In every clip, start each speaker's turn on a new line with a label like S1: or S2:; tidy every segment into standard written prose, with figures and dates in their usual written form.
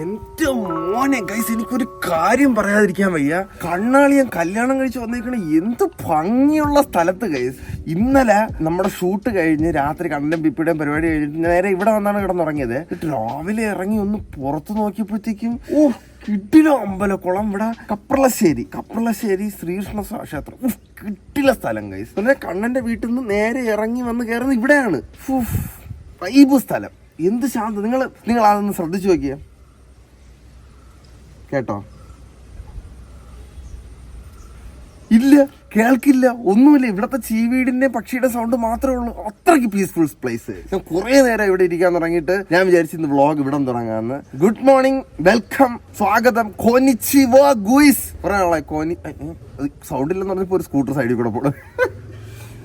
S1: എന്റെ മോനെ ഗൈസ്, എനിക്കൊരു കാര്യം പറയാതിരിക്കാൻ വയ്യ. കണ്ണാളിയൻ കല്യാണം കഴിച്ച് വന്നിരിക്കണ എന്ത് ഭംഗിയുള്ള സ്ഥലത്ത് ഗൈസ്. ഇന്നലെ നമ്മുടെ ഷൂട്ട് കഴിഞ്ഞ് രാത്രി കണ്ണനും പിപ്പിയുടെയും പരിപാടി കഴിഞ്ഞിട്ട് നേരെ ഇവിടെ വന്നാണ് കിടന്നുറങ്ങിയത്. രാവിലെ ഇറങ്ങി ഒന്ന് പുറത്ത് നോക്കിയപ്പോഴത്തേക്കും കിട്ടില അമ്പലക്കുളം. ഇവിടെ കപ്രളശ്ശേരി ശ്രീകൃഷ്ണ ക്ഷേത്രം. കിട്ടില സ്ഥലം ഗൈസ്. പിന്നെ കണ്ണന്റെ വീട്ടിൽ നിന്ന് നേരെ ഇറങ്ങി വന്ന് കയറുന്നത് ഇവിടെയാണ്. വൈബ് സ്ഥലം. എന്ത് ശാന്തം. നിങ്ങൾ അതൊന്ന് ശ്രദ്ധിച്ചു നോക്കിയേ കേട്ടോ. ഇല്ല, കേൾക്കില്ല, ഒന്നുമില്ല. ഇവിടത്തെ ചീവീടിന്റെ പക്ഷിയുടെ സൗണ്ട് മാത്രമേ ഉള്ളൂ. അത്രയ്ക്ക് പീസ്ഫുൾ പ്ലേസ്. ഞാൻ കുറെ നേരം ഇവിടെ ഇരിക്കാൻ തുടങ്ങിയിട്ട് ഞാൻ വിചാരിച്ചു ഇന്ന് വ്ളോഗ് ഇവിടെ തുടങ്ങാന്ന്. ഗുഡ് മോർണിംഗ്, വെൽക്കം, സ്വാഗതം, കോനിച്ചിവാ ഗുയിസ്. പറയാനുള്ള സൗണ്ട് ഇല്ലെന്ന് പറഞ്ഞപ്പോ ഒരു സ്കൂട്ടർ സൈഡിൽ കൂടെ പോടും.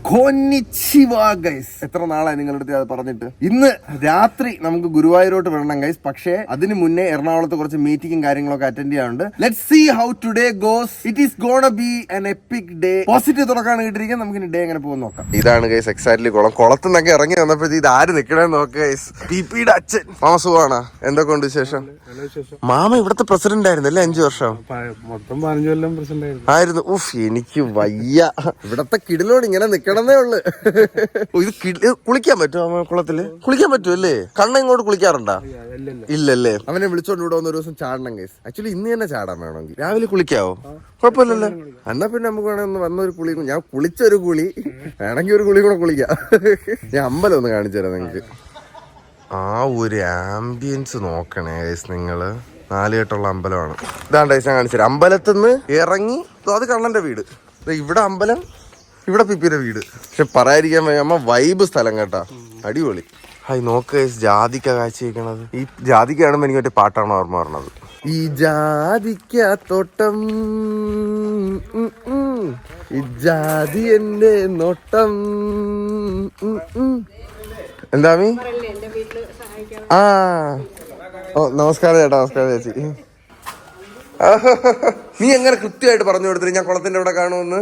S1: കോനിച്ചിവാ ഗൈസ്. എത്ര നാളായി നിങ്ങളുടെ അടുത്ത് അത് പറഞ്ഞിട്ട്. ഇന്ന് രാത്രി നമുക്ക് ഗുരുവായൂരോട്ട് വിടണം ഗൈസ്. പക്ഷേ അതിന് മുന്നേ എറണാകുളത്ത് കുറച്ച് മീറ്റിംഗും കാര്യങ്ങളൊക്കെ അറ്റൻഡ് ചെയ്യാറുണ്ട്. Let's see how today goes. It is gonna be an epic day. Positive തുറക്കാണ് കിട്ടിയിരിക്കുന്നത്. നമുക്ക് ഇനി ഡേ എങ്ങനെ പോകുന്ന നോക്കാം. ഇതാണ് ഗൈസ് എക്സാക്ട്ലി കുളത്തിൽ നിന്നൊക്കെ ഇറങ്ങി വന്നപ്പോഴത്തേക്ക് ഇത് ആര് നിൽക്കണേന്ന് നോക്കുക ഗൈസ്. പിപിയുടെ അച്ഛൻ. മാമ സുഖാണ്? എന്തൊക്കെ ഉണ്ട് വിശേഷം? മാമ ഇവിടുത്തെ പ്രസിഡന്റ് ആയിരുന്നു അല്ലേ 5 വർഷം?
S2: മൊത്തം 15 കൊല്ലം പ്രസിഡന്റ്
S1: ആയിരുന്നു. എനിക്ക് വയ്യ. ഇവിടത്തെ കിടിലോട് ഇങ്ങനെ നിക്കണമെന്നേ ഉള്ളു. ഇത് കുളിക്കാൻ പറ്റുമോ? കുളത്തില് കുളിക്കാൻ പറ്റുമല്ലേ? കണ്ണ ഇങ്ങോട്ട് കുളിക്കാറുണ്ടാ? ഇല്ലല്ലേ. അവനെ വിളിച്ചോണ്ട് ഇവിടെ വന്ന ഒരു ദിവസം ചാടണം ഗൈസ്. ആക്ച്വലി ഇന്ന് തന്നെ ചാടാൻ വേണമെങ്കിൽ. രാവിലെ കുളിക്കാവോ? കുഴപ്പമില്ലല്ലോ. എന്നാ പിന്നെ നമുക്ക് വേണമെങ്കിൽ വന്നൊരു കുളി. ഞാൻ കുളിച്ചൊരു കുളി വേണമെങ്കിൽ ഒരു കുളി കൂടെ കുളിക്കാം. ഞാൻ അമ്പലം ഒന്ന് കാണിച്ചു തരാം നിങ്ങൾക്ക്. ആ ഒരു ആംബിയൻസ് നോക്കണേ ഗൈസ് നിങ്ങള്. 4 കെട്ടുള്ള അമ്പലമാണ്. ഇതാണ്ട് ഗൈസ് ഞാൻ കാണിച്ചു തരാം. അമ്പലത്തിന്ന് ഇറങ്ങി അത് കണ്ണന്റെ വീട്. ഇവിടെ അമ്പലം, ഇവിടെ പിപ്പിയുടെ വീട്. പക്ഷെ പറയാതിരിക്കാൻ അമ്മ വൈബ് സ്ഥലം കേട്ടാ. അടിപൊളി. ഹായ് നോക്ക് ഗൈസ്, ജാതിക്ക കാഴ്ച വയ്ക്കണത്. ഈ ജാതിക്ക കാണുമ്പോ എനിക്ക് മറ്റേ പാട്ടാണ് ഓർമ്മ പറഞ്ഞത്. ഈ ജാതിക്ക തോട്ടം, ഈ ജാതി എന്റെ നോട്ടം. എന്താ മീ? ആ ഓ നമസ്കാരം ചേട്ടാ. നമസ്കാരം ചേച്ചി. നീ എങ്ങനെ കൃത്യമായിട്ട് പറഞ്ഞു കൊടുത്തിട്ട് ഞാൻ കുളത്തിന്റെ അവിടെ കാണുമെന്ന്?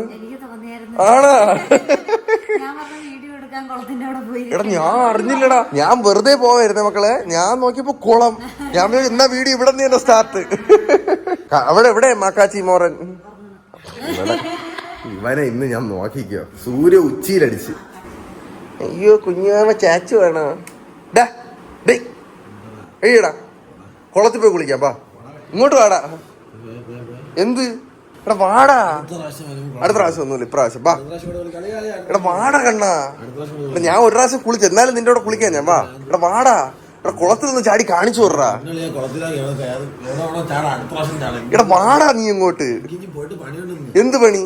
S1: ആണാ? എടാ ഞാൻ അറിഞ്ഞില്ലടാ. ഞാൻ വെറുതെ പോവായിരുന്നേ മക്കളെ. ഞാൻ നോക്കിയപ്പോ കുളം. ഞാൻ എന്നാ വീഡിയോ ഇവിടെ നിന്ന് തന്നെ സ്റ്റാർട്ട്. അവിടെ എവിടെ മാക്കാച്ചി മോറൻ? ഇവനെ ഇന്ന് ഞാൻ നോക്കിക്കോ. സൂര്യ ഉച്ചിയിലടിച്ച്. അയ്യോ കുഞ്ഞാമ ചാച്ചു വേണോ? എയ്യടാ കുളത്തിൽ പോയി കുളിക്കാം. പാ ഇങ്ങോട്ട് വാടാ. എന്ത്? എടാ വാടാ. അടുത്ത പ്രാവശ്യം ഒന്നുമില്ല, ഇപ്രാവശ്യം വാ. എടാ വാടാ കണ്ണാ. ഞാൻ ഒരു പ്രാവശ്യം കുളിച്ചു, എന്നാലും നിന്റെ കൂടെ കുളിക്കാൻ ഞാൻ. വാ എടാ വാടാ. എടാ കുളത്തിൽ നിന്ന് ചാടി കാണിച്ചു വിടറാ. എടാ വാടാ നീ ഇങ്ങോട്ട്. എന്ത് പണി?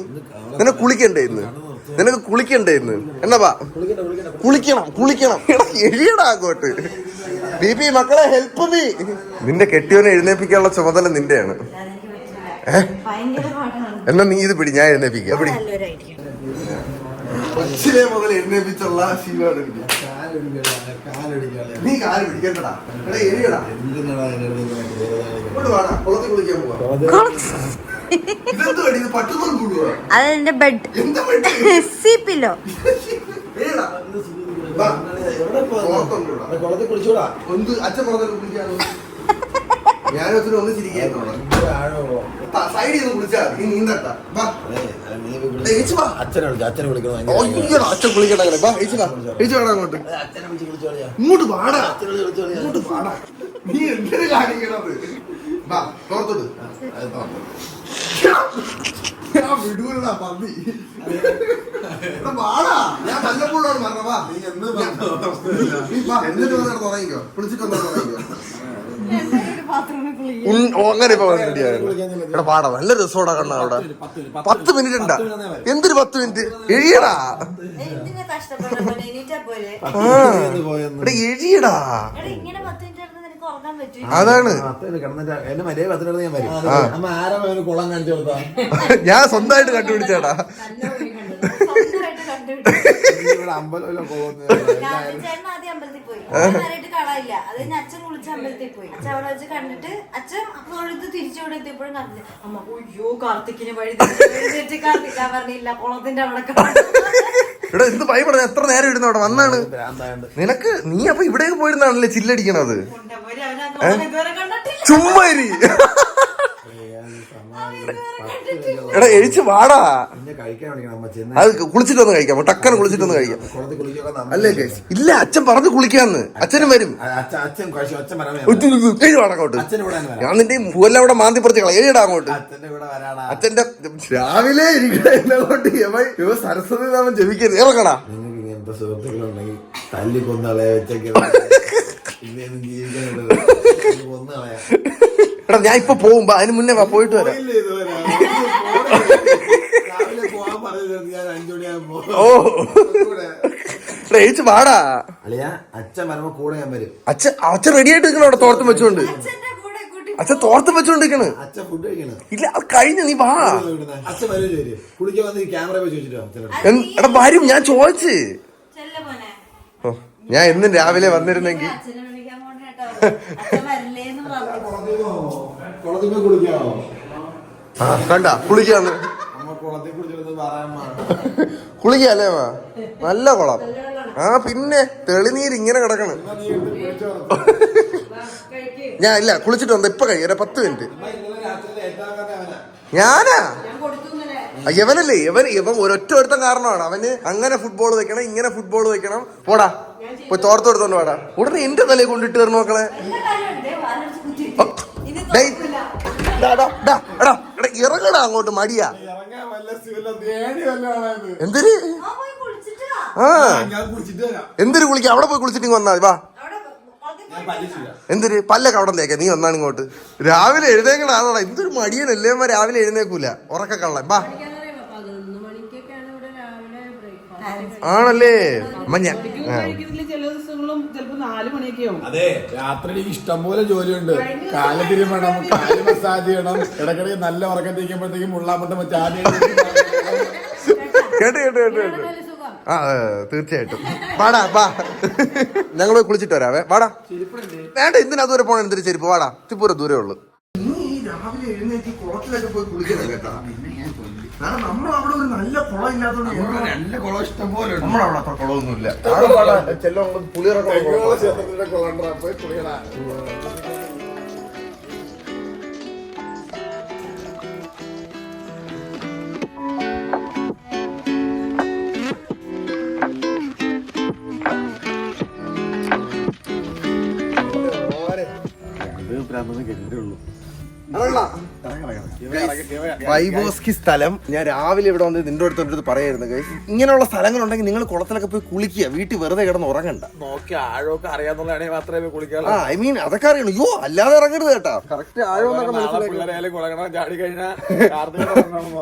S1: നിനക്ക് കുളിക്കണ്ടേ ഇന്ന്? നിനക്ക് കുളിക്കണ്ടേ ഇന്ന്? എന്നാ വാ കുളിക്കണം. എടാ എഴിയടാ അങ്ങോട്ട്. ബിബി മക്കളെ ഹെൽപ്പ് മീ. നിന്റെ കെട്ടിയോനെ എഴുന്നേപ്പിക്കാനുള്ള ചുമതല നിന്റെയാണ്. എന്നാ നീ ഇത് പിടി, ഞാൻ എഴുന്നേപ്പിക്കാം. പിടി. കൊച്ചിലെ മുതൽ എഴുന്നേപ്പിച്ചുള്ള ശീലമാണ് എനിക്ക്. നീ കാല് പിടിക്കണ്ടടാ. എടാ എഴിയടാ. കുളത്തിൽ കുളിക്കാൻ പോവാ.
S3: അതെന്റെ ബെഡ്. സീപ്പില്ലോ.
S1: ഞാനൊത്തിരി ഒന്ന് ചിരിക്കുന്നു. സൈഡിൽ നിന്ന് കുളിച്ചാ നീ നീന്തട്ടാ. അച്ഛൻ കുളിക്കണം. അങ്ങോട്ട് ഇങ്ങോട്ട് പാടാ. ഇങ്ങോട്ട് പാടാ. നീ എന്തിനു കാണിക്കണത്? തോർത്തോട്ട് വിടൂരടാ പന്നി. വാടാ. ഞാൻ വല്ലപ്പോഴാണ് പറഞ്ഞവാ. എന്നിട്ട് വന്നിട്ട് തുടങ്ങിക്കോ. കുളിച്ചിട്ട് വന്നാൽ തുടങ്ങിക്കോ. അങ്ങനെ ഇപ്പൊ എടാ പാടാ. നല്ല രസോടാ കണ്ണ. അവിടെ 10 മിനിറ്റ് ഉണ്ടാ. എന്തൊരു 10 മിനിറ്റ്? എഴിയടാ. എഴിയടാ. അതാണ് ഞാൻ സ്വന്തമായിട്ട് കണ്ടുപിടിച്ചേടാ.
S3: അമ്പലത്തില് പോയി കാണാനില്ല. അത് അച്ഛൻ കുളിച്ച അമ്പലത്തിൽ പോയി. അച്ഛൻ അവിടെ വെച്ച് കണ്ടിട്ട് അച്ഛൻ അപ്പോഴത്ത് തിരിച്ചവിടെ എത്തിയപ്പോഴും കണ്ടില്ല. അമ്മ അയ്യോ കാർത്തിക്കിന് വഴി കാർത്തിക പറഞ്ഞില്ല കുളത്തിന്റെ അവിടെ.
S1: ഇവിടെ എന്ത് ഭയപ്പെടാ. എത്ര നേരം ഇടുന്ന അവിടെ വന്നാണ് നിനക്ക്? നീ അപ്പൊ ഇവിടേക്ക് പോയിരുന്നാണല്ലേ ചില്ലടിക്കണത്? ചുമ്മാരി എടാ എഴിച്ച് വാടാ. അത് കുളിച്ചിട്ടൊന്ന് കഴിക്കാം, ടക്കനെ കുളിച്ചിട്ടൊന്ന് കഴിക്കാം. അല്ലേ ഇല്ല, അച്ഛൻ പറഞ്ഞു കുളിക്കാന്ന്. അച്ഛനും വരും. അങ്ങോട്ട് ഞാൻ നിന്റെ പൂവെല്ലാം അവിടെ മാന്തി പറിച്ച് കളയടാ അങ്ങോട്ട്. അച്ഛന്റെ രാവിലെ ഇരിക്കണോട്ട് സരസ്വതി നാമം ജപിക്കരുത്. ഇറങ്ങടാ.
S4: സുഹൃത്തുക്കളുണ്ടെങ്കിൽ തല്ലി കൊന്നളെ വെച്ചൊക്കെ
S1: എടാ ഞാൻ ഇപ്പൊ പോകുമ്പോ അതിന് മുന്നേ പോയിട്ട് വരാം. ഓ എഴിച്ച് വാടാ.
S4: അച്ഛൻ വരുമ്പോ കൂടെ ഞാൻ വരും.
S1: അച്ഛൻ റെഡി ആയിട്ട് നിൽക്കണം അവിടെ തോർത്തും വെച്ചോണ്ട്. അച്ഛൻ തോർത്തും വെച്ചോണ്ടിരിക്കണ്.
S4: അച്ഛൻ ഫുഡ് കഴിക്കണം.
S1: ഇല്ല അത് കഴിഞ്ഞ നീ വാ.
S4: അച്ഛൻ വരും ചോദിച്ചു കുളിക്കാൻ വന്ന് ക്യാമറ വെച്ച് വെച്ചിട്ടോ.
S1: എടാ വരും, ഞാൻ ചോദിച്ച്. ഞാൻ എന്നും രാവിലെ വന്നിരുന്നെങ്കിൽ
S4: കുളത്തിൽ പോയി കുളിക്കാമോ?
S1: കണ്ട കുളിക്കാന്ന്.
S4: കുളത്തിൽ കുളിച്ചെടുത്ത് പറയാൻ
S1: കുളിക്കല്ലേ മാ? നല്ല കുളം. പിന്നെ തെളിനീര് ഇങ്ങനെ കിടക്കണ്. ഞാൻ ഇല്ല കുളിച്ചിട്ട് വന്ന ഇപ്പൊ കഴിയും. 10 മിനിറ്റ്. ഞാനാ യവനല്ലേ ഇവൻ ഒരൊറ്റ ഒരുത്തം കാരണമാണ്. അവന് അങ്ങനെ ഫുട്ബോൾ വെക്കണം, ഇങ്ങനെ ഫുട്ബോൾ വെക്കണം. പോടാ പോയി തോർത്ത് എടുത്തോണ്ട് വാടാ. ഉടനെ എന്റെ തലയെ കൊണ്ടിട്ട് കയറുന്ന മക്കളെ. ഇറങ്ങടാ അങ്ങോട്ട്, മടിയാ. എന്തിര് എന്തിര് കുളിക്കാം? അവിടെ പോയി കുളിച്ചിട്ട് വന്നാ വാ. എന്തിര് പല്ലൊക്കെ അവിടെ തേക്കാം. നീ വന്നാണ് ഇങ്ങോട്ട്. രാവിലെ എഴുന്നേക്കണാണോടാ. എന്തൊരു മടിയനല്ലേ രാവിലെ എഴുന്നേക്കൂല. ഉറക്കക്കള്ള വാ. ആണല്ലേ
S4: അതെ. രാത്രി ഇഷ്ടംപോലെ ജോലിയുണ്ട്. കാലത്തിരി വേണം, കാല് മസാജ് ചെയ്യണം, ഇടയ്ക്കിടയ്ക്ക് നല്ല ഉറക്കം തേക്കുമ്പോഴത്തേക്കും മുള്ളാമ്പട്ടം വെച്ച് ആദ്യം
S1: കേട്ട് ആ തീർച്ചയായിട്ടും. വാടാ വാ, ഞങ്ങൾ കുളിച്ചിട്ട് വരാവേ. വാടാ. വേണ്ട, എന്തിനാ ദൂരെ പോണ? എന്തിനു ചെരുപ്പ്? വാടാ, ഇത്തിപ്പൂര ദൂരേ ഉള്ളു. രാവിലെ എഴുന്നേറ്റ് കുളത്തിലൊക്കെ പോയി കുളിക്കണം കേട്ടാ. കാരണം നമ്മളവിടെ ഒരു നല്ല കുളം ഇല്ലാത്തതുകൊണ്ട് നല്ല കുളം ഇഷ്ടം പോലെ. നമ്മളവിടെ അത്ര കുളമൊന്നുമില്ല. പുളിയിറക്കം
S4: പോയി കുളിക്കണ.
S1: വൈബോസ്കി സ്ഥലം. ഞാൻ രാവിലെ ഇവിടെ വന്ന് നിന്റെ അടുത്ത് പറയായിരുന്നു ഗൈസ്, ഇങ്ങനെയുള്ള സ്ഥലങ്ങളുണ്ടെങ്കിൽ നിങ്ങൾ കുളത്തിലൊക്കെ പോയി കുളിക്കുക. വീട്ടിൽ വെറുതെ കിടന്ന് ഉറങ്ങണ്ട.
S4: നോക്കി ആഴമൊക്കെ അറിയാന്നുള്ളതാണെങ്കിൽ മാത്രമേ കുളിക്കാറുള്ളൂ.
S1: ഐ മീൻ അതൊക്കെ അറിയണം. അയ്യോ അല്ലാതെ ഇറങ്ങരുത് കേട്ടാ. കറക്റ്റ് ആഴം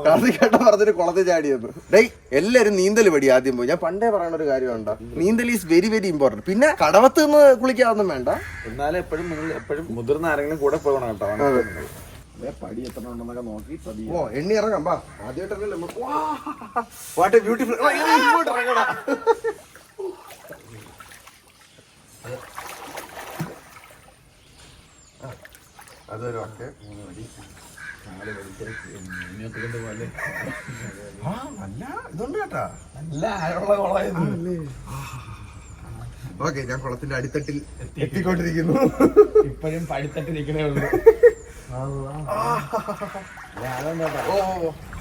S1: കാർത്തികേട്ട പറഞ്ഞിട്ട് കുളത്തിൽ ചാടിയെന്ന്. ഡേയ് എല്ലാരും നീന്തൽ പടി ആദ്യം പോയി. ഞാൻ പണ്ടേ പറയുന്ന ഒരു കാര്യമുണ്ടോ, നീന്തൽ ഈസ് വെരി വെരി ഇമ്പോർട്ടന്റ്. പിന്നെ കടവത്ത് നിന്ന് കുളിക്കാതൊന്നും വേണ്ട. എന്നാലും എപ്പോഴും നിങ്ങൾ എപ്പോഴും മുതിർന്ന ആരെങ്കിലും കൂടെ പോകണം കേട്ടോ. പടി എത്ര ഉണ്ടെന്നൊക്കെ നോക്കി എണ്ണി ഇറങ്ങാം. ബാ, ആദ്യമായിട്ടല്ലേ വാട്ട് എ ബ്യൂട്ടിഫുൾ. ഇങ്ങോട്ട് ഇറങ്ങടാ. അതൊരു ഓക്കെ. നല്ല ഇതുണ്ട് കേട്ടാ. നല്ല ആഴമുള്ള കുളമായിരുന്നു. ഓക്കെ, ഞാൻ കുളത്തിന്റെ അടിത്തട്ടിൽ എത്തിക്കൊണ്ടിരിക്കുന്നു. ഇപ്പോഴും പടിത്തട്ടിൽ നിൽക്കണേ ഉള്ളൂ.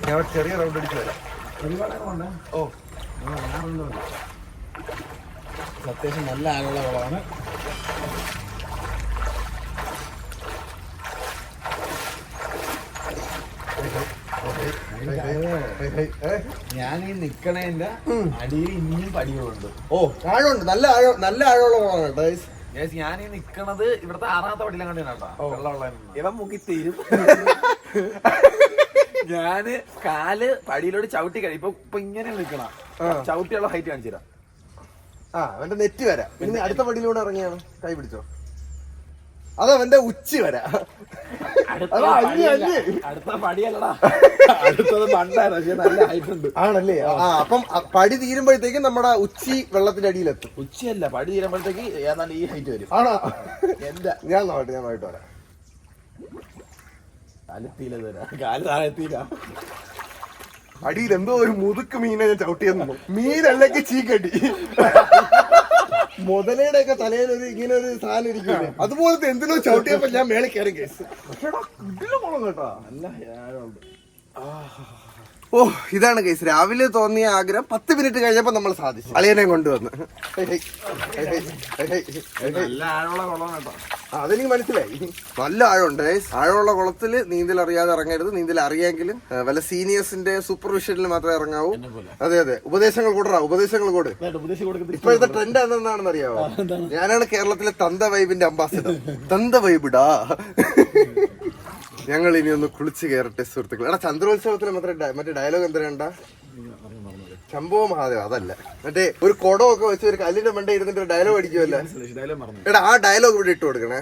S1: ഞാൻ ചെറിയ റൗണ്ട് അടിച്ചു വരാം.
S4: അത്യാവശ്യം നല്ല ആളുള്ള കുളമാണ്. ഞാൻ ഈ നിക്കണേന്റെ അടിയിൽ ഇനിയും പടികളുണ്ട്.
S1: ആഴമുണ്ട്. നല്ല ആഴമുള്ള കുളമാണ് കേട്ടോ.
S4: ഞാൻ ഈ നിക്കണത് ഇവിടുത്തെ 6ാമത്തെ പടിയിലും കണ്ടിട്ടാ. ഇവൻ മുക്കി തീരും. ഞാന് കാല് പടിയിലോട്ട് ചവിട്ടി കഴിയും. ഇപ്പൊ ഇങ്ങനെ നിൽക്കണം. ചവിട്ടിയുള്ള ഹൈറ്റ് കാണിച്ചു തരാം.
S1: അവന്റെ നെറ്റ് വരാം. പിന്നെ അടുത്ത പടിയിലൂടെ ഇറങ്ങിയാണ്. കൈ പിടിച്ചോ. അതവന്റെ ഉച്ചി വരാം.
S4: അടുത്ത പടിയല്ലടാ, അടുത്തത് മണ്ടാണ്. പക്ഷെ നല്ല ഹൈറ്റ് ഉണ്ട്.
S1: ആണല്ലേ? അപ്പം പടി തീരുമ്പോഴത്തേക്കും നമ്മുടെ ഉച്ചി വെള്ളത്തിന്റെ അടിയിലെത്തും.
S4: ഉച്ചയല്ല, പടി തീരുമ്പോഴത്തേക്ക് ഏതാണ്ട് ഈ ഹൈറ്റ് വരും.
S1: ആണോ? എന്താ ഞാൻ നോയിട്ട് വരാം.
S4: കാലെത്തിയില്ല, തരാം. കാല് താഴെത്തിയില്ല.
S1: അടിയിൽ എന്തോ ഒരു മുതുക്ക് മീനെ ഞാൻ ചവിട്ടിയെന്നു. മീനല്ലെങ്കിൽ ചീക്കട്ടി. മുതലയുടെ ഒക്കെ തലയിൽ ഒരു ഇങ്ങനെ ഒരു സാധനം ഇരിക്കും. അതുപോലത്തെ എന്തിനോ ചവിട്ടിയപ്പോ ഞാൻ മേളിൽ കയറി കേസ്. കേട്ടോ ഓ ഇതാണ് കേസ്. രാവിലെ തോന്നിയ ആഗ്രഹം 10 മിനിറ്റ് കഴിഞ്ഞപ്പോ നമ്മൾ സാധിച്ചു. അളിയനെ കൊണ്ടുവന്ന് അതെനിക്ക് മനസ്സിലായി. നല്ല ആഴമുണ്ട്. ആഴമുള്ള കുളത്തില് നീന്തൽ അറിയാതെ ഇറങ്ങരുത്. നീന്തൽ അറിയാമെങ്കിലും വല്ല സീനിയേഴ്സിന്റെ സൂപ്പർവിഷനിൽ മാത്രമേ ഇറങ്ങാവൂ. അതെ അതെ, ഉപദേശങ്ങൾ കൂടെ. ഇപ്പോഴത്തെ ട്രെൻഡ് എന്താണെന്ന് അറിയാവോ? ഞാനാണ് കേരളത്തിലെ തന്ത വൈബിന്റെ അംബാസിഡർ. തന്ത വൈബിടാ. ഞങ്ങൾ ഇനി ഒന്ന് കുളിച്ച് കയറട്ടെ സുഹൃത്തുക്കൾ. എടാ ചന്ദ്രോത്സവത്തിന് മറ്റേ ഡയലോഗ് എന്താ? ശംഭോ മഹാദേവ അതല്ല, മറ്റേ ഒരു കുടമൊക്കെ വെച്ച് ഒരു കല്ലിന്റെ മണ്ട ഇരുന്നിട്ട് ഒരു ഡയലോഗ് അടിക്കുമല്ലോ. എടാ ആ ഡയലോഗ് ഇവിടെ ഇട്ട് കൊടുക്കണേ.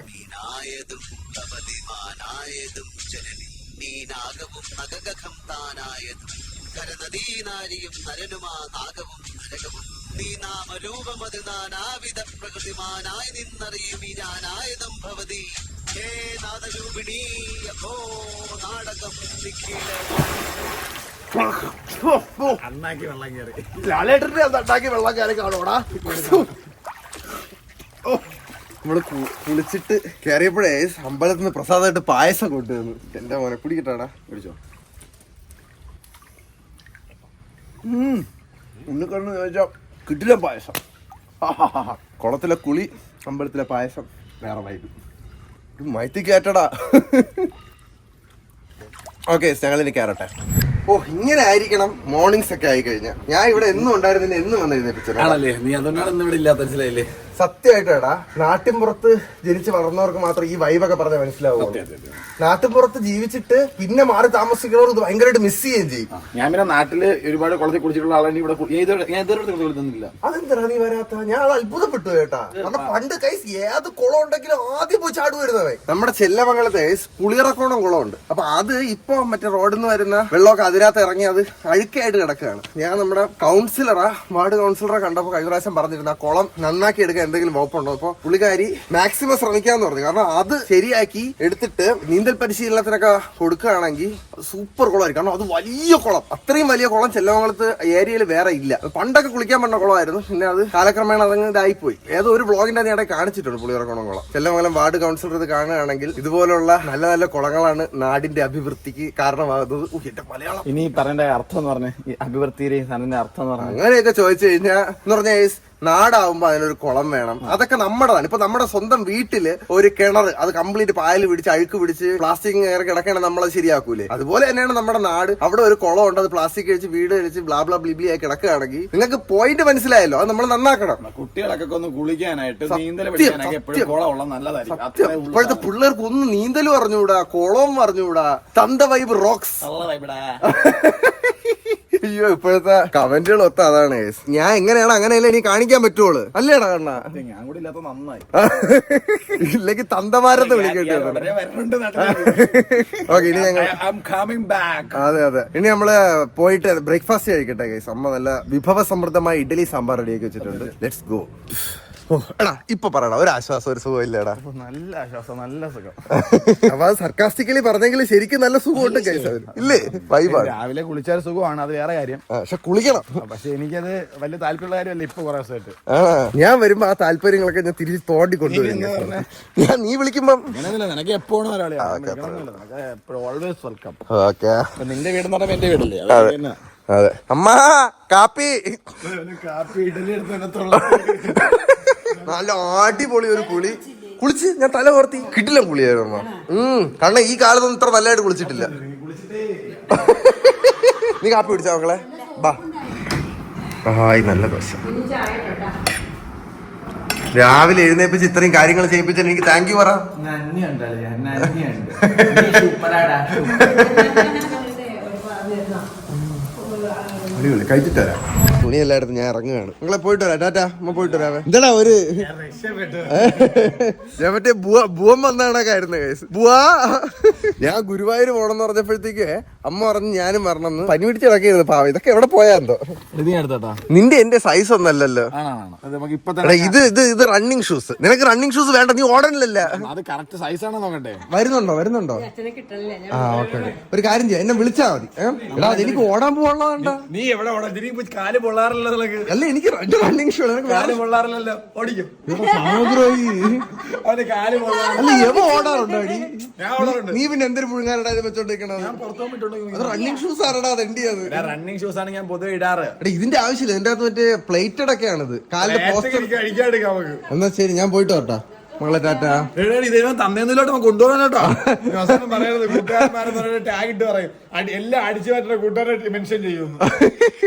S1: ലാലേട്ടന്റെ ഉണ്ടാക്കി വെള്ളം കയറി കാണുവാടാ. നമ്മള് കുളിച്ചിട്ട് കയറിയപ്പോഴേ അമ്പലത്തിൽ നിന്ന് പ്രസാദമായിട്ട് പായസം കൊണ്ടുവന്നു. എന്റെ മോനെ കുടിക്കട്ടാടാ, കുടിച്ചോ. ഉണ്ണിക്കണ്ണ് ചോദിച്ചോ കിട്ടില്ല പായസം. കുളത്തിലെ കുളി, അമ്പലത്തിലെ പായസം വേറെ വൈബ്. മയത്തി കയറ്റടാ. ഓക്കെ ഞങ്ങളിനി കയറട്ടെ. ഓ ഇങ്ങനെ ആയിരിക്കണം മോർണിംഗ്സ് ഒക്കെ ആയി കഴിഞ്ഞാൽ. ഞാൻ ഇവിടെ എന്നും ഉണ്ടായിരുന്നില്ല, എന്നും വന്നിരുന്നേ.
S4: നീ അതുകൊണ്ടാണ് ഇവിടെ ഇല്ലാത്ത മനസ്സിലായില്ലേ?
S1: സത്യമായിട്ടാടാ, നാട്ടിൻപുറത്ത് ജനിച്ച് വളർന്നവർക്ക് മാത്രം ഈ വൈബൊക്കെ പറഞ്ഞ മനസ്സിലാവും. നാട്ടിൻപുറത്ത് ജീവിച്ചിട്ട് പിന്നെ മാറി താമസിക്കുന്നവർ ഇത് ഭയങ്കരമായിട്ട് മിസ് ചെയ്യുകയും ചെയ്യും.
S4: ഞാൻ പിന്നെ നാട്ടില് ഒരുപാട് കുളത്തിൽ കുടിച്ചിട്ടുള്ള ആളാണ്. ഇവിടെ
S1: അതെന്താ നീ വരാത്ത? ഞാൻ അത് അത്ഭുതപ്പെട്ടു കേട്ടാ. കാരണം പണ്ട് കൈസ് ഏത് കുളം ഉണ്ടെങ്കിലും ആദ്യം പോയി ചാടു വരുന്നവേ. നമ്മുടെ ചെല്ലമംഗലത്തെ പുളിയറക്കോണം കുളമുണ്ട്. അപ്പൊ അത് ഇപ്പൊ മറ്റേ റോഡിൽ നിന്ന് വരുന്ന വെള്ളമൊക്കെ അതിനകത്ത് ഇറങ്ങി അത് അഴുക്കായിട്ട് കിടക്കുകയാണ്. ഞാൻ നമ്മുടെ വാർഡ് കൗൺസിലറെ കണ്ടപ്പോ കഴിഞ്ഞ പ്രാവശ്യം പറഞ്ഞിരുന്നു ആ കുളം നന്നാക്കി എടുക്കാൻ എന്തെങ്കിലും വകുപ്പുണ്ടോ. അപ്പൊ പുള്ളിക്കാരി മാക്സിമം ശ്രമിക്കാന്ന് പറഞ്ഞു. കാരണം അത് ശരിയാക്കി എടുത്തിട്ട് നീന്തൽ പരിശീലനത്തിനൊക്കെ കൊടുക്കുകയാണെങ്കിൽ സൂപ്പർ കുളമായിരിക്കും. കാരണം അത് വലിയ കുളം, അത്രയും വലിയ കുളം ചെല്ലമംഗലത്ത് ഏരിയയിൽ വേറെ ഇല്ല. പണ്ടൊക്കെ കുളിക്കാൻ പറ്റുന്ന കുളമായിരുന്നു, പിന്നെ അത് കാലക്രമേണ അതങ്ങ് ഇതായിപ്പോയി. ഏതോ ഒരു വ്ളോഗിന്റെ അതിനിടെ കാണിച്ചിട്ടുണ്ട് പുളിയറക്കോണം കുളം. ചെല്ലമംഗലം വാർഡ് കൗൺസിലർ ഇത് കാണുകയാണെങ്കിൽ ഇതുപോലുള്ള നല്ല നല്ല കുളങ്ങളാണ് നാടിന്റെ അഭിവൃദ്ധിക്ക് കാരണമാകുന്നത്. എന്റെ മലയാളം
S4: ഇനി പറയേണ്ട അർത്ഥം എന്ന് പറഞ്ഞ അഭിവൃദ്ധിയുടെ അർത്ഥം എന്ന് പറഞ്ഞ
S1: അങ്ങനെയൊക്കെ ചോദിച്ചു കഴിഞ്ഞാൽ എന്ന് പറഞ്ഞാൽ നാടാവുമ്പോ അതിനൊരു കുളം വേണം. അതൊക്കെ നമ്മുടെതാണ്. ഇപ്പൊ നമ്മുടെ സ്വന്തം വീട്ടില് ഒരു കിണർ അത് കംപ്ലീറ്റ് പായൽ പിടിച്ച് അഴുക്ക് പിടിച്ച് പ്ലാസ്റ്റിക് കയറി കിടക്കണേ നമ്മളത് ശരിയാക്കൂലേ? അതുപോലെ തന്നെയാണ് നമ്മുടെ നാട്. അവിടെ ഒരു കുളം ഉണ്ട്, അത് പ്ലാസ്റ്റിക് കഴിച്ച് വീട് കഴിച്ച് ബ്ലാബ്ലാ ബ്ലിബ്ലി ആയി കിടക്കുകയാണെങ്കിൽ നിങ്ങൾക്ക് പോയിന്റ് മനസ്സിലായല്ലോ. അത് നമ്മൾ നന്നാക്കണം.
S4: കുട്ടികളൊക്കെ ഒന്ന് കുളിക്കാനായിട്ട് നല്ലതായിരിക്കും.
S1: ഇപ്പോഴത്തെ പിള്ളേർക്ക് ഒന്നും നീന്തലും അറിഞ്ഞുകൂടാ, കുളവും അറിഞ്ഞുകൂടാ. തന്ത വൈബ് റോക്സ്. അയ്യോ ഇപ്പോഴത്തെ കമന്റുകൾ ഒത്ത അതാണ്. ഞാൻ എങ്ങനെയാണ് അങ്ങനെയല്ലേ എനിക്ക് കാണിക്കാൻ പറ്റുള്ളൂ അല്ലേടാ കണ്ണ?
S4: ഞാൻ കൂടി ഇല്ലാത്ത നന്നായി.
S1: ഇല്ലെങ്കിൽ തന്തമാരത്ത് വിളിക്കേണ്ടി ഓക്കെ ഇനി ഞങ്ങൾ അതെ അതെ ഇനി നമ്മള് പോയിട്ട് ബ്രേക്ക്ഫാസ്റ്റ് കഴിക്കട്ടെ ഗൈസ്. അമ്മ നല്ല വിഭവ സമൃദ്ധമായ ഇഡ്ഡലി സാമ്പാർ റെഡിയാക്കി വെച്ചിട്ടുണ്ട്. Let's go. എടാ ഇപ്പൊ പറയടാ, ഒരു ആശ്വാസം ഒരു സുഖം ഇല്ലേടാ?
S4: നല്ല ആശ്വാസം, നല്ല സുഖം.
S1: അപ്പൊ അത് സർക്കാസ്റ്റിക്കലി പറഞ്ഞെങ്കിൽ ശരിക്കും നല്ല സുഖമുണ്ട് കേസ് ഇല്ലേ? വൈബാണ്.
S4: രാവിലെ കുളിച്ചാൽ സുഖമാണ്, അത് വേറെ കാര്യം.
S1: പക്ഷെ കുളിക്കണം.
S4: പക്ഷെ എനിക്കത് വലിയ താല്പര്യമുള്ള കാര്യമല്ല ഇപ്പൊ കുറെ ദിവസമായിട്ട്.
S1: ഞാൻ വരുമ്പോ ആ താല്പര്യങ്ങളൊക്കെ ഞാൻ തിരിച്ച് തോണ്ടി കൊണ്ടുവരും. ഞാൻ നീ വിളിക്കുമ്പം
S4: നിനക്ക് എപ്പോഴും ഒരാളെയാണ് ഓൾവേസ് വെൽക്കം.
S1: ഓക്കെ
S4: നിന്റെ വീടെന്ന് പറയുമ്പോ എന്റെ വീടല്ലേ?
S1: അതെ. അമ്മാ കാപ്പി
S4: ഇഡലി എടുത്ത്
S1: നല്ല അടിപൊളി ഒരു കുളിച്ച് ഞാൻ തല കോർത്തി കിട്ടില്ല കുളിയായിരുന്നു. കാരണം ഈ കാലത്തൊന്നും ഇത്ര നല്ലതായിട്ട് കുളിച്ചിട്ടില്ല. നീ കാപ്പി കുടിച്ചാ മക്കളെ? ബാ. ഹായ് നല്ല ദോശ. രാവിലെ എഴുന്നേപ്പിച്ച് ഇത്രയും കാര്യങ്ങൾ ചെയ്യിപ്പിച്ചാൽ എനിക്ക് താങ്ക് യു പറ. കഴിച്ചിട്ട് വരാം. തുണി എല്ലായിടത്തും ഞാൻ ഇറങ്ങുകയാണ്. നിങ്ങളെ പോയിട്ട് വരാം. ടാറ്റാ. അമ്മ പോയിട്ട് വരാവേ. എന്താടാ ഒരു ഞാൻ മറ്റേ ബുവം വന്നാണൊക്കെയായിരുന്നു കേസ്. ബുവാ ഞാൻ ഗുരുവായൂർ പോണെന്ന് പറഞ്ഞപ്പോഴത്തേക്ക് അമ്മ പറഞ്ഞു ഞാനും വരണമെന്ന്. പനി പിടിച്ച് ഇറക്കിയിരുന്നു പാവ. ഇതൊക്കെ എവിടെ പോയാന്തോ. നിന്റെ എന്റെ സൈസ് ഒന്നല്ലല്ലോ ഇത് റണ്ണിങ് ഷൂസ്. നിനക്ക് റണ്ണിങ് ഷൂസ് വേണ്ട, നീ ഓടണില്ലല്ല. വരുന്നുണ്ടോ? ആ ഓക്കെ ഒരു കാര്യം ചെയ്യാം, എന്നെ വിളിച്ചാ മതി. എടാ എനിക്ക് ഓടാൻ പോകാനുള്ളതാണ്ട.
S4: നീ എവിടെ കാല് പോകാൻ കൊള്ളാറില്ലല്ലോ നിനക്ക്.
S1: അല്ല എനിക്ക് റണ്ണിങ് ഷൂ
S4: കാല് കൊള്ളാറില്ലല്ലോ. ഓടിക്കും. അവന്റെ കാല് കൊള്ളാറില്ല.
S1: അല്ല എവ ഓടാറുണ്ടോ അടി?
S4: ഞാൻ ഓടാറുണ്ട്.
S1: നീ പിന്നെ എന്തൊരു പുഴുങ്ങാനടാ ഇത് വെച്ചോണ്ടിരിക്കണത്?
S4: ഞാൻ പുറത്തു പോയിട്ടുണ്ടെങ്കിൽ
S1: അത് റണ്ണിങ് ഷൂസ് ആരടാ അത് എന്തിയത്?
S4: റണ്ണിങ് ഷൂസ് ആണ് ഞാൻ പൊതുവെ ഇടാറ്.
S1: എടാ ഇതിന്റെ ആവശ്യമില്ല, ഇതിന്റെ അകത്ത് മറ്റേ പ്ലേറ്റഡ് ഒക്കെയാണിത്. കാലിന്റെ പോസ്റ്റർ.
S4: അടിക്കാടുക്കാം നമുക്ക്.
S1: എന്നാ ശരി, ഞാൻ പോയിട്ട് വരട്ടാ മകളെ. ടാറ്റാ.
S4: ഇതേ തന്നേന്നിലോട്ട് കൊണ്ടുപോകാൻ കേട്ടോ. പറയണത് കൂട്ടുകാരന്മാരെ ടാഗ് ഇട്ട് പറയും, എല്ലാം അടിച്ചു മാറ്റുന്ന കൂട്ടുകാരെ മെൻഷൻ ചെയ്യുന്നു.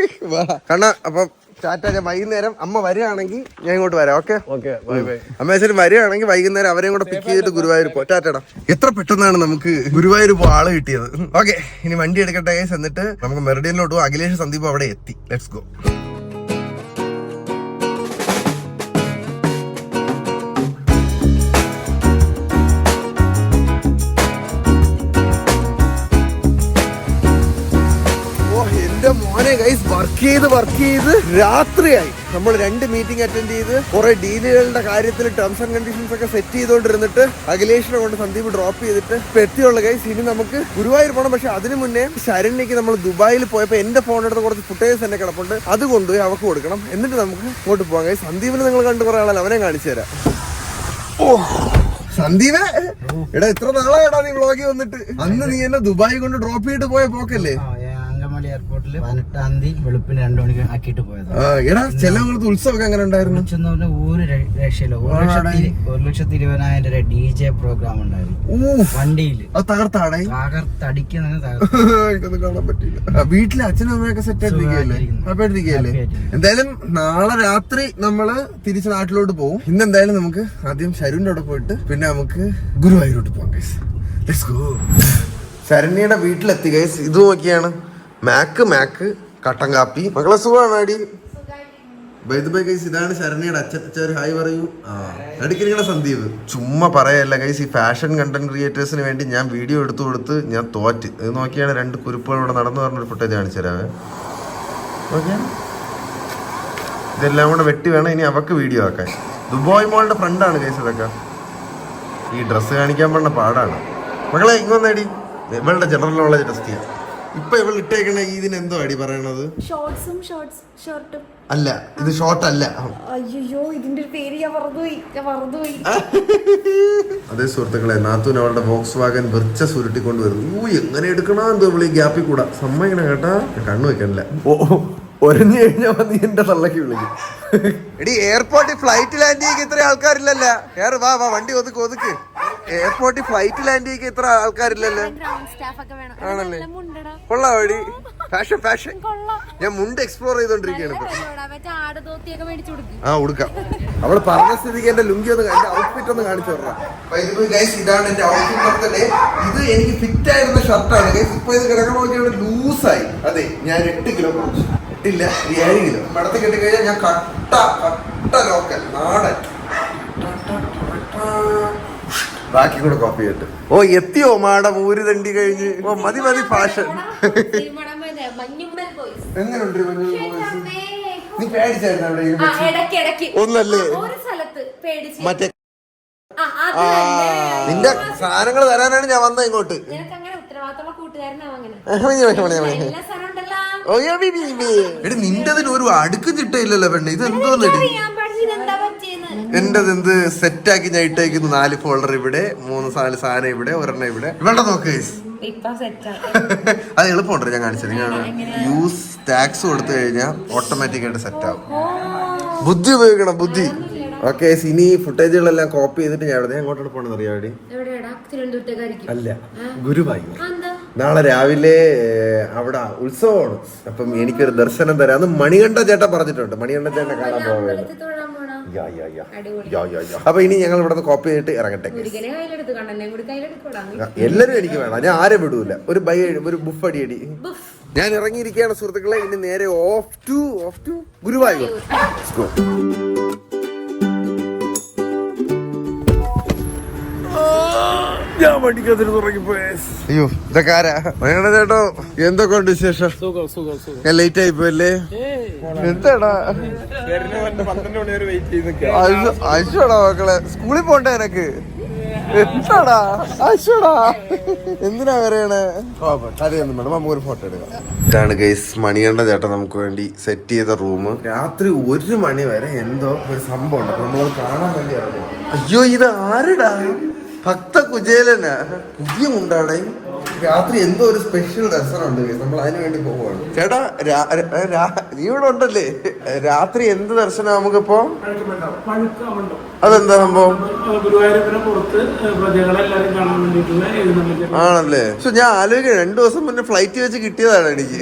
S1: കണ്ണ അപ്പൊ ടാറ്റ. ഞാൻ വൈകുന്നേരം അമ്മ വരികയാണെങ്കിൽ ഞാൻ ഇങ്ങോട്ട് വരാം. Okay
S4: okay bye bye.
S1: Ammeshwaram വരികയാണെങ്കിൽ വൈകുന്നേരം അവരെയും കൂടെ പിക്ക് ചെയ്തിട്ട് ഗുരുവായൂർ പോ. ടാറ്റടാ. എത്ര പെട്ടെന്നാണ് നമുക്ക് ഗുരുവായൂർ പോ ആള് കിട്ടിയത്. ഓക്കെ, ഇനി വണ്ടി എടുക്കട്ടെ. എന്നിട്ട് നമുക്ക് മെറിഡിയനിലോട്ട് പോകും. അഖിലേഷ് സന്ദീപ് അവിടെ എത്തി. Let's go. മോനെ ഗൈസ്, വർക്ക് ചെയ്ത് രാത്രിയായി. നമ്മൾ 2 മീറ്റിംഗ് അറ്റൻഡ് ചെയ്ത് കുറെ ഡീലുകളുടെ കാര്യത്തിൽ ടേംസ് ആൻഡ് കണ്ടീഷൻസ് ഒക്കെ സെറ്റ് ചെയ്തോണ്ടിരുന്നിട്ട് അഖിലേഷിനെ കൊണ്ട് സന്ദീപ് ഡ്രോപ്പ് ചെയ്തിട്ട് ഇപ്പൊ എത്തിയുള്ള ഗൈസ്. ഇനി നമുക്ക് ഗുരുവായൂർ പോകണം. പക്ഷെ അതിന് മുന്നേ ശരണ്യക്ക് നമ്മൾ ദുബായിൽ പോയപ്പോ എന്റെ ഫോണെടുത്ത് കുറച്ച് ഫുട്ടേജ് എന്നെ കിടപ്പുണ്ട്. അത് കൊണ്ടുപോയി അവർക്ക് കൊടുക്കണം. എന്നിട്ട് നമുക്ക് ഇങ്ങോട്ട് പോകാം ഗൈസ്. സന്ദീപിനെ നിങ്ങൾ കണ്ടു കുറെ ആളല്ല, അവനെ കാണിച്ചു തരാം. ഓ സന്ദീപേ, എടാ എത്ര നാളായടാ നീ വ്ളോഗിൽ വന്നിട്ട്? അന്ന് നീ എന്നെ ദുബായി കൊണ്ട് ഡ്രോപ്പ് ചെയ്തിട്ട് പോയ പോക്കല്ലേ?
S5: എയർപോർട്ടിൽ 18-ാം തീയതി വെളുപ്പിന് 2 മണിക്ക് ആക്കിയിട്ട് പോയത്.
S1: എടാ ചിലവർക്ക് ഉത്സവമൊക്കെ എങ്ങനെ ഉണ്ടായിരുന്നു?
S5: ഒരു രക്ഷയില്ല. 1,20,000 രൂപ DJ പ്രോഗ്രാം ഉണ്ടായിരുന്നു വണ്ടിയിൽ. തകർത്തടിക്കുന്ന
S1: എനിക്കൊന്നും കാണാൻ പറ്റില്ല. വീട്ടിലെ അച്ഛനും അമ്മയൊക്കെ സെറ്റ് ആയിട്ടിരിക്കുകയല്ലേ? എന്തായാലും നാളെ രാത്രി നമ്മള് തിരിച്ച് നാട്ടിലോട്ട് പോകും. ഇന്ന് എന്തായാലും നമുക്ക് ആദ്യം ശരുവിന്റെ അവിടെ പോയിട്ട് പിന്നെ നമുക്ക് ഗുരുവായൂരോട്ട് പോകാം ഗൈസ്. Let's go. ശരണ്യയുടെ വീട്ടിലെത്തി ഗൈസ്. ഇത് നോക്കിയാണ് മാക്ക് കട്ടൻ കാപ്പി. മക്കളെ സുഖമാണ് അടി? ബൈ ഗൈസ്, ഇതാണ് ശരണ്യയുടെ അച്ഛൻ. ഒരു ഹായ് പറയൂ. അടിക്കണിയുടെ സന്ദീപ്. ചുമ്മാ പറയല്ല ഗൈസ്, ഈ ഫാഷൻ കണ്ടന്റ് ക്രിയേറ്റേഴ്സിന് വേണ്ടി ഞാൻ വീഡിയോ എടുത്തു കൊടുത്ത് ഞാൻ തോറ്റ്. ഇത് നോക്കിയാണ് 2 കുരുപ്പുകൾ ഇവിടെ നടന്നു പറഞ്ഞൊരു ഫുട്ടേജ് കാണിച്ചു തരാമേ. ഓക്കെ, ഇതെല്ലാം കൂടെ വെട്ടി വേണം ഇനി അവക്ക് വീഡിയോ ആക്കാൻ. ദുബായ് മോളുടെ ഫ്രണ്ടാണ് ഗൈസ് ഇതൊക്കെ. ഈ ഡ്രസ്സ് കാണിക്കാൻ പറഞ്ഞ പാടാണ്. മക്കളെ ഇങ്ങൊന്നടി, ഇവളുടെ ജനറൽ നോളജ് ടെസ്റ്റ് ചെയ്യാം. ഇപ്പൊ ഇവൾ ഇട്ടേക്കണ ഇതിന് എന്തോ അടി പറയണത്?
S3: ഷോർട്ടും
S1: അല്ല, ഇത് ഷോർട്ട് അല്ല.
S3: അയ്യോ, ഇതിന്റെ പേര് ഞാൻ മറന്നുപോയി.
S1: അതേ സുഹൃത്തുക്കളെ, നാത്തൂൻ അവളുടെ വോക്സ് വാഗൻ വെർച്ച സുരുട്ടിക്കൊണ്ട് വരുന്നു. എങ്ങനെ എടുക്കണോ എന്തോ വിളി ഗ്യാപ്പിൽ കൂടാ. സമ്മതിക്കണം കേട്ടാ, കണ്ണു വെക്കണില്ല. ഒരഞ്ഞു കഴിഞ്ഞാൽ നീ എന്റെ തള്ളക്ക് വിളിക്കും. എടി എയർപോർട്ടിൽ ഫ്ലൈറ്റ് ലാൻഡ് ചെയ്യിക്കാൻ ഇത്ര ആൾക്കാരില്ലല്ലോ. വാ വണ്ടി ഒതുക്ക്. എയർപോർട്ടിൽ ഫ്ലൈറ്റ് ലാൻഡ് ചെയ്യിക്കാൻ ഇത്ര ആൾക്കാരില്ലല്ലോ. ആണല്ലേ? കൊള്ളാം വടി. ഫാഷൻ. ഞാൻ മുണ്ട് എക്സ്പ്ലോർ ചെയ്തോണ്ടിരിക്കുകയാണ് ഇപ്പൊ. ഉടുക്കാം. അവള് പറഞ്ഞ സ്ഥിതിക്ക് എന്റെ ലുങ്കി ഒന്ന്, എന്റെ ഔട്ട്ഫിറ്റ് ഒന്ന് കാണിച്ചു തരാം. ഇതാണ് എന്റെ ഔട്ട്ഫിറ്റ്. ഇത് എനിക്ക് ഫിറ്റ് ആയിരുന്ന ഷർട്ടാണ് ഗൈസ്. ഇപ്പൊ ഇത് കിടക്കണ നോക്കിയാണ് ലൂസായി. അതെ, ഞാൻ 8 കിലോ ഇല്ല 7 കിലോ മടത്തി കെട്ടി കഴിഞ്ഞാൽ ഞാൻ കട്ട ലോക്കൽ നാടൻ. ബാക്കി കൂടെ കോപ്പി ചെയ്തിട്ട്. എത്തിയോ മാഡം ഊര് തണ്ടി കഴിഞ്ഞ്? മതി ഫാഷൻ. എങ്ങനെയുണ്ട് നീ പേടിച്ചായിരുന്നു? ഒന്നല്ലേ മറ്റേ നിന്റെ സാധനങ്ങൾ തരാനാണ് ഞാൻ വന്നത് ഇങ്ങോട്ട്. എടി നിന്റെതിന് ഒരു അടുക്ക് ചിട്ടയില്ലല്ലോ പെണ്ണ്. ഇത് എന്തോന്ന്? എന്റെത് എന്ത് സെറ്റാക്കി ഞാൻ ഇട്ടേക്കുന്നു. 4 ഫോൾഡർ ഇവിടെ, 3 സാധനം ഇവിടെ, 1 ഇവിടെ. ഇവിടെ നോക്ക്. അത് എളുപ്പമുണ്ട്, ഞാൻ കാണിച്ചത്. ഞാൻ യൂസ് ടാക്സ് കൊടുത്തു കഴിഞ്ഞാൽ ഓട്ടോമാറ്റിക് ആയിട്ട് സെറ്റ് ആവും. ബുദ്ധി ഉപയോഗിക്കണം, ബുദ്ധി. ഓക്കെ, ഇനി ഫുട്ടേജുകളെല്ലാം കോപ്പി ചെയ്തിട്ട് ഞാൻ എങ്ങോട്ടാണ് പോണെന്ന് അറിയാം. അല്ല, ഗുരുവായൂർ. നാളെ രാവിലെ അവിടെ ഉത്സവമാണ്. അപ്പം എനിക്കൊരു ദർശനം തരാം. അന്ന് മണികണ്ഠ ചേട്ടൻ പറഞ്ഞിട്ടുണ്ട്. മണികണ്ഠ ചേട്ടനെ കാണാൻ പോകാൻ. അപ്പൊ ഇനി ഞങ്ങൾ ഇവിടെ നിന്ന് കോപ്പി ചെയ്തിട്ട് ഇറങ്ങട്ടെ. എല്ലാരും എനിക്ക് വേണം, ഞാൻ ആരെ വിടൂല. ഒരു ബുഫ് അടിയടി. ഞാൻ ഇറങ്ങിയിരിക്കുകയാണ് സുഹൃത്തുക്കളെ. ഇനി നേരെ ഓഫ് ടു ഗുരുവായൂർ. ഞാൻ വണ്ടിക്കകത്തിന് തുടങ്ങിപ്പോയേ. അയ്യോ, ഇതൊക്കെ ആരാ? മണികണ്ഠ ചേട്ടോ, എന്തൊക്കെ ഉണ്ട് വിശേഷം? ഞാൻ ലേറ്റ് ആയി പോയല്ലേ? എന്താടാ അയച്ചോടാ മക്കളെ, സ്കൂളിൽ പോണ്ടേ എനക്ക്? എന്താടാ അശ്വടാ എന്തിനാ കരയണേ? കരയൊന്നും വേണം, നമുക്ക് ഒരു ഫോട്ടോ എടുക്കാം. ഇതാണ് ഗൈസ് മണികണ്ഠ ചേട്ടൻ നമുക്ക് വേണ്ടി സെറ്റ് ചെയ്ത റൂം. രാത്രി 1 മണി വരെ എന്തോ ഒരു സംഭവം ഉണ്ട്, നമ്മളത് കാണാൻ വേണ്ടി ഇറങ്ങും. അയ്യോ ഇത് ആരുടാ? ഭക്ത കുചേലനാ, പുതിയ മുണ്ടാടേ. രാത്രി എന്തോ ഒരു സ്പെഷ്യൽ ദർശനമുണ്ട്, നമ്മൾ അതിനു വേണ്ടി പോവാണ്. ചേട്ടാ നീ ഇവിടെ ഉണ്ടല്ലേ? രാത്രി എന്ത് ദർശനം നമുക്കിപ്പോ? അതെന്താ സംഭവം? ആണല്ലേ? പക്ഷെ ഞാൻ ആലോചിക്കണം, 2 ദിവസം മുന്നേ ഫ്ലൈറ്റ് വെച്ച് കിട്ടിയതാണ് എനിക്ക്.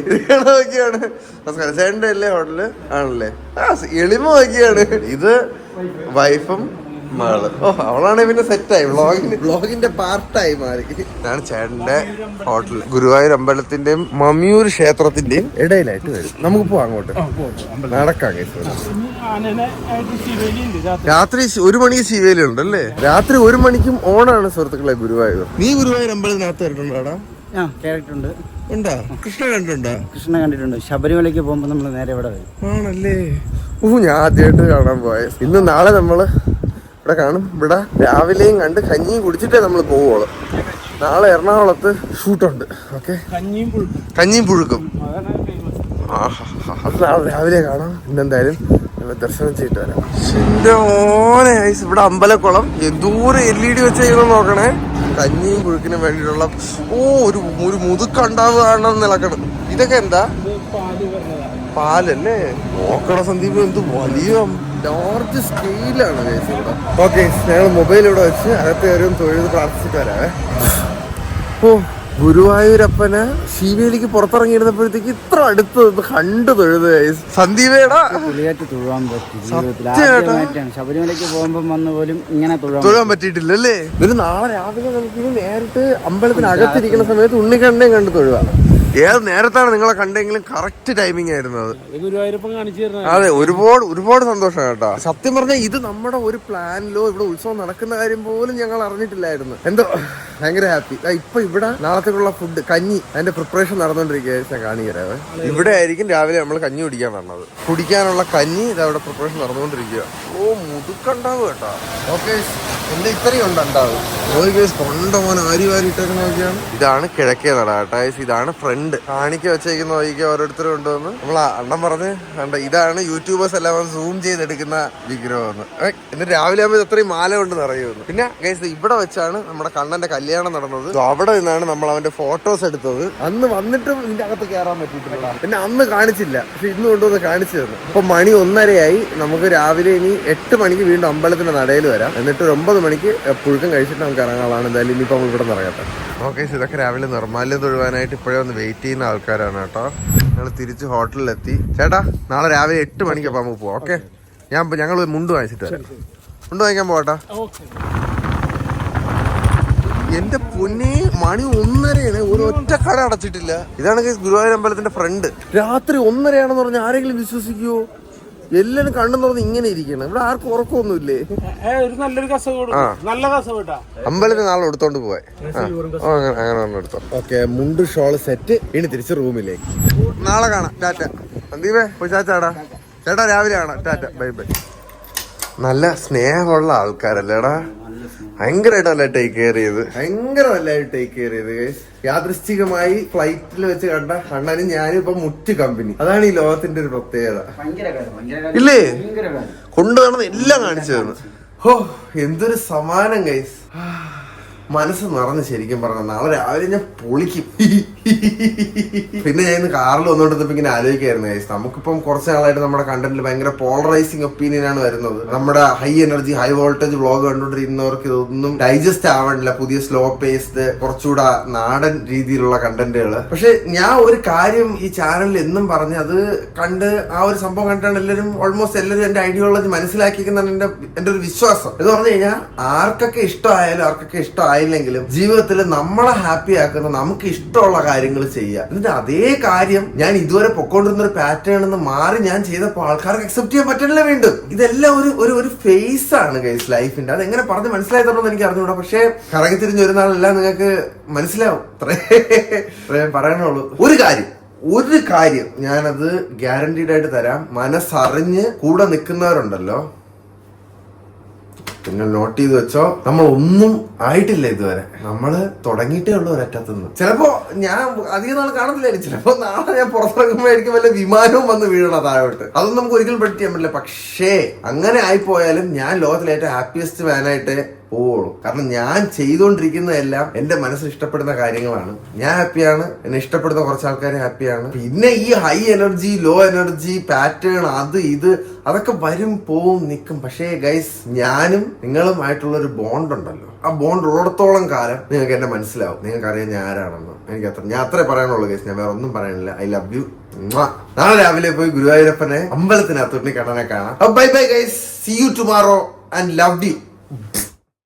S1: നോക്കിയാണ് നമസ്കാരം, ചേട്ടൻ്റെ അല്ലേ ഹോട്ടല്? ആണല്ലേ? എളിമ നോക്കിയാണ്. ഇത് വൈഫും മകള്. ഓ അവളാണെങ്കിൽ പിന്നെ സെറ്റായി, വ്ളോഗിന്റെ പാർട്ടായി മാറി. ഇതാണ് ചേട്ടന്റെ ഹോട്ടൽ. ഗുരുവായൂർ അമ്പലത്തിന്റെയും മമ്മിയൂർ ക്ഷേത്രത്തിന്റെയും ഇടയിലായിട്ട് വരും. നമുക്ക് പോവാം അങ്ങോട്ട്, നടക്കാം. രാത്രി 1 മണിക്ക് ശിവേലി ഉണ്ടല്ലേ? രാത്രി 1 മണിക്കും ഓണാണ് സുഹൃത്തുക്കളെ ഗുരുവായൂർ. നീ ഗുരുവായൂർ അമ്പലത്തിനകത്ത് വരട്ടുണ്ടോടാ?
S5: കേട്ടിട്ടുണ്ട്.
S1: ഉണ്ടാ? കൃഷ്ണ കണ്ടിട്ടുണ്ടോ?
S5: കൃഷ്ണ കണ്ടിട്ടുണ്ട്. ശബരിമലയ്ക്ക് പോകുമ്പോ നമ്മൾ നേരെ ഇവിടെ വരും.
S1: ആണല്ലേ? ഞാൻ ആദ്യമായിട്ട് കാണാൻ പോയ. ഇന്ന് നാളെ നമ്മള് ഇവിടെ കാണും. ഇവിടെ രാവിലെയും കണ്ട് കഞ്ഞിയും കുടിച്ചിട്ടേ നമ്മൾ പോവുള്ളൂ. നാളെ എറണാകുളത്ത് ഷൂട്ടുണ്ട്. ഓക്കെ, കഞ്ഞിയും പുഴുക്കും. അത് നാളെ രാവിലെ കാണാം. ഇന്നെന്തായാലും ദർശനം ചെയ്തിട്ട് വരാം. എന്റെ ഓനെ ഇവിടെ അമ്പലക്കുളം എന്തോരം LED വെച്ചേക്കണം നോക്കണേ. കഞ്ഞിയും പുഴുക്കിനും വേണ്ടിയിട്ടുള്ള ഒരു മുതുക്കുണ്ടാവുകയാണെന്ന് നിലക്കണം. ഇതൊക്കെ എന്താ? പാലല്ലേ? നോക്കണ സന്ദീപ്, എന്ത് വലിയ ലാർജ് സ്കെയിലാണ്. ഓക്കെ, ഞങ്ങൾ മൊബൈൽ ഇവിടെ വെച്ച് അകത്ത് കയറും, തൊഴുത് പ്രാർത്ഥിച്ചിട്ട് വരാവേ. ഗുരുവായൂരപ്പന് ശിവേലിക്ക് പുറത്തിറങ്ങിയിരുന്നപ്പോഴത്തേക്ക് ഇത്ര അടുത്ത് കണ്ടു തൊഴുത് സന്ദീപേടാ.
S5: ശബരിമലയ്ക്ക് പോകുമ്പോൾ വന്ന് പോലും ഇങ്ങനെ
S1: തൊഴാൻ പറ്റിയിട്ടില്ലല്ലേ? ഒരു നാളെ രാവിലെ നമുക്ക് നേരിട്ട് അമ്പലത്തിനകത്തിരിക്കുന്ന സമയത്ത് ഉണ്ണിക്കണ്ണയും കണ്ട് തൊഴുവാണ്. ഏത് നേരത്താണ് നിങ്ങളെ കണ്ടെങ്കിലും കറക്റ്റ് ടൈമിംഗ് ആയിരുന്നു അത്. അതെ, ഒരുപാട് സന്തോഷം കേട്ടോ. സത്യം പറഞ്ഞാൽ ഇത് നമ്മുടെ ഒരു പ്ലാനിലോ ഇവിടെ ഉത്സവം നടക്കുന്ന കാര്യം പോലും ഞങ്ങൾ അറിഞ്ഞിട്ടില്ലായിരുന്നു. എന്തോ ഭയങ്കര ഹാപ്പി. ഇപ്പൊ ഇവിടെ നാളത്തേക്കുള്ള ഫുഡ് കഞ്ഞി അതിന്റെ പ്രിപ്പറേഷൻ നടന്നുകൊണ്ടിരിക്കുക. ഞാൻ കാണിക്കരാവേ. ഇവിടെ ആയിരിക്കും രാവിലെ നമ്മൾ കഞ്ഞി കുടിക്കാൻ വന്നത്. കുടിക്കാനുള്ള കഞ്ഞി ഇതവിടെ പ്രിപ്പറേഷൻ നടന്നുകൊണ്ടിരിക്കുക. മുതുക്കുണ്ടാവും കേട്ടോ. ഓക്കെ, എന്റെ ഇത്രയും ഉണ്ടാവും. കൊണ്ടോൻ ആരി വാരി ഇട്ടേക്ക് നോക്കിയാണ്. ഇതാണ് കിഴക്കേ നട കേട്ടോ. ഇതാണ് ഫ്രണ്ട് കാണിക്ക വെച്ചേക്കുന്ന വഴിക്ക് ഓരോരുത്തരും കൊണ്ടുവന്ന് നമ്മൾ അണ്ണം പറഞ്ഞ് കണ്ട ഇതാണ് യൂട്യൂബേഴ്സ് എല്ലാം സൂം ചെയ്തെടുക്കുന്ന വിഗ്രഹം. എന്നിട്ട് രാവിലെ ആകുമ്പോൾ എത്രയും മാല കൊണ്ട് നിറയുമെന്ന്. പിന്നെ ഗൈസ് ഇവിടെ വെച്ചാണ് നമ്മുടെ കണ്ണന്റെ കല്യാണം നടന്നത്. അവിടെ നിന്നാണ് നമ്മൾ അവന്റെ ഫോട്ടോസ് എടുത്തത്. അന്ന് വന്നിട്ടും ഇതിന്റെ അകത്ത് കയറാൻ പറ്റിയിട്ടില്ല. പിന്നെ അന്ന് കാണിച്ചില്ല, പക്ഷെ ഇന്ന് കൊണ്ടുവന്ന് കാണിച്ചു തന്നു. ഇപ്പൊ മണി 1:30 നമുക്ക് രാവിലെ ഇനി 8 മണിക്ക് വീണ്ടും അമ്പലത്തിന്റെ നടയിൽ വരാം. എന്നിട്ട് ഒരു 9 മണിക്ക് പുഴുക്കം കഴിച്ചിട്ട് നമുക്ക് ഇറങ്ങാനുള്ളതാണ്. എന്തായാലും ഇനിയിപ്പോൾ നമ്മൾ ഇവിടെ നിന്ന് ഇറങ്ങട്ടെ. ഓക്കെ, ഇതൊക്കെ രാവിലെ നിർമ്മാല്യം തൊഴുവാനായിട്ട് ഇപ്പോഴേ ഒന്ന് വെയിറ്റ് ചെയ്യുന്ന ആൾക്കാരാണ് കേട്ടോ. ഞങ്ങൾ തിരിച്ച് ഹോട്ടലിലെത്തി. ചേട്ടാ നാളെ രാവിലെ 8 മണിക്കപ്പം നമുക്ക് പോവാം. ഓക്കെ, ഞങ്ങൾ മുണ്ട് വാങ്ങിച്ചിട്ട് വരാം. മുണ്ട് വാങ്ങിക്കാൻ പോകട്ടാ. എന്റെ പൊന്നെ, മണി 1:30 ഒരു ഒറ്റ കട അടച്ചിട്ടില്ല. ഇതാണ് ഗുരുവായൂർ അമ്പലത്തിന്റെ ഫ്രണ്ട്. രാത്രി 1:30 പറഞ്ഞാൽ ആരെങ്കിലും വിശ്വസിക്കുവോ? എല്ലാരും കണ്ടെന്ന് പറഞ്ഞ് ഇങ്ങനെ ഇരിക്കണം. ഇവിടെ ആർക്കും ഉറക്കമൊന്നുമില്ലേ? അമ്പലത്തിൽ നാളെ എടുത്തോണ്ട് പോവാ. അങ്ങനെ എടുത്തോ. ഓക്കെ, മുണ്ട് ഷോള് സെറ്റ്. ഇനി തിരിച്ച് റൂമിലേക്ക്. നാളെ കാണാം. ടാറ്റ. സന്ദീപേ പോയി ചാച്ചാടാ. ചേട്ടാ രാവിലെ കാണാം. Tata, bye bye. നല്ല സ്നേഹമുള്ള ആൾക്കാരല്ലേടാ. ഭയങ്കരമായിട്ട് നല്ല ടേക്ക് കെയർ ചെയ്ത്, ഭയങ്കര നല്ലതായിട്ട് ടേക്ക് കെയർ ചെയ്ത്. യാദൃശ്ചികമായി ഫ്ലൈറ്റിൽ വെച്ച് കണ്ട അണ്ണനും ഞാനും ഇപ്പൊ മുറ്റ് കമ്പനി. അതാണ് ഈ ലോകത്തിന്റെ ഒരു പ്രത്യേകത. ഇല്ലേ? കൊണ്ടുവന്നത് എല്ലാം കാണിച്ചു തന്നു. എന്തൊരു സമാനം ഗൈസ്. മനസ്സ് നിറഞ്ഞ് ശരിക്കും പറഞ്ഞ നാളെ രാവിലെ ഞാൻ പൊളിക്കും. പിന്നെ ഞാൻ ഇന്ന് കാറിൽ വന്നോണ്ടിരുന്നപ്പോ ഇങ്ങനെ ആലോചിക്കായിരുന്നു ഗൈസ്, നമുക്കിപ്പം കുറച്ച് നാളായിട്ട് നമ്മുടെ കണ്ടന്റിൽ ഭയങ്കര പോളറൈസിങ് ഒപ്പീനിയൻ ആണ് വരുന്നത്. നമ്മുടെ high energy high voltage vlog കണ്ടുകൊണ്ടിരിക്കുന്നവർക്ക് ഇതൊന്നും ഡൈജസ്റ്റ് ആവണില്ല. പുതിയ സ്ലോ പേസ്ഡ് കുറച്ചുകൂടെ നാടൻ രീതിയിലുള്ള കണ്ടന്റുകൾ. പക്ഷെ ഞാൻ ഒരു കാര്യം ഈ ചാനലിൽ എന്നും പറഞ്ഞ് അത് കണ്ട് ആ ഒരു സംഭവം കണ്ടിട്ടാണ് ഓൾമോസ്റ്റ് എല്ലാവരും എന്റെ ഐഡിയോളജി മനസ്സിലാക്കിക്കുന്നതാണ് എന്റെ ഒരു വിശ്വാസം. എന്ന് പറഞ്ഞു കഴിഞ്ഞാൽ ആർക്കൊക്കെ ഇഷ്ടമായാലും ആർക്കൊക്കെ ഇഷ്ടമായില്ലെങ്കിലും ജീവിതത്തിൽ നമ്മളെ ഹാപ്പി ആക്കുന്ന നമുക്ക് ഇഷ്ടമുള്ള കാര്യങ്ങൾ ചെയ്യുക. എന്നിട്ട് അതേ കാര്യം ഞാൻ ഇതുവരെ പൊക്കോണ്ടിരുന്ന ഒരു പാറ്റേൺ എന്ന് മാറി ഞാൻ ചെയ്തപ്പോൾ ആൾക്കാർക്ക് അക്സെപ്റ്റ് ചെയ്യാൻ പറ്റണില്ല വീണ്ടും. ഇതെല്ലാം ഒരു ഫേസ് ആണ് ഗൈസ് ലൈഫിന്റെ. അത് എങ്ങനെ പറഞ്ഞ് മനസ്സിലായി തരണമെന്ന് എനിക്ക് അറിഞ്ഞൂടാ. പക്ഷെ കറങ്ങി തിരിഞ്ഞ് ഒരു നാളെല്ലാം നിങ്ങൾക്ക് മനസ്സിലാവും. അത്രേ പറയാനുള്ളൂ. ഒരു കാര്യം ഞാനത് ഗ്യാരണ്ടീഡ് ആയിട്ട് തരാം. മനസ്സറിഞ്ഞ് കൂടെ നിൽക്കുന്നവരുണ്ടല്ലോ, പിന്നെ നോട്ട് ചെയ്ത് വെച്ചോ, നമ്മൾ ഒന്നും ആയിട്ടില്ല ഇതുവരെ. നമ്മള് തുടങ്ങിയിട്ടേ ഉള്ളൂ ഒരറ്റത്തുനിന്ന്. ചിലപ്പോ ഞാൻ അധികം നാൾ കാണത്തില്ലായിരിക്കും, ചിലപ്പോ നാളെ ഞാൻ പുറത്തിറങ്ങുമ്പോഴായിരിക്കും വല്ല വിമാനവും വന്ന് വീഴണം താഴോട്ട്. അതൊന്നും നമുക്ക് ഒരിക്കലും predict ചെയ്യാൻ പറ്റില്ല. പക്ഷേ അങ്ങനെ ആയിപ്പോയാലും ഞാൻ ലോകത്തിലെ ഏറ്റവും ഹാപ്പിയസ്റ്റ് മാനായിട്ട് പോവുള്ളൂ. കാരണം ഞാൻ ചെയ്തുകൊണ്ടിരിക്കുന്നതെല്ലാം എന്റെ മനസ്സിൽ ഇഷ്ടപ്പെടുന്ന കാര്യങ്ങളാണ്. ഞാൻ ഹാപ്പിയാണ്, എന്നെ ഇഷ്ടപ്പെടുന്ന കുറച്ച് ആൾക്കാർ ഹാപ്പിയാണ്. പിന്നെ ഈ high energy, low energy, pattern, അത് ഇത് അതൊക്കെ വരും പോവും നിൽക്കും. പക്ഷേ ഗൈസ്, ഞാനും നിങ്ങളുമായിട്ടുള്ള ഒരു ബോണ്ട് ഉണ്ടല്ലോ, ആ ബോണ്ട് ഉള്ളിടത്തോളം കാലം നിങ്ങൾക്ക് എന്നെ മനസ്സിലാവും. നിങ്ങൾക്ക് അറിയാം ഞാൻ ആരാണെന്ന്. ഞാൻ അത്രേ പറയാനുള്ളൂ ഗൈസ്, ഞാൻ വേറെ ഒന്നും പറയാനില്ല. I love you. നാളെ രാവിലെ പോയി ഗുരുവായൂരപ്പനെ അമ്പലത്തിനകത്ത് കണ്ണനെ കാണാം. Bye bye guys, see you tomorrow and love U.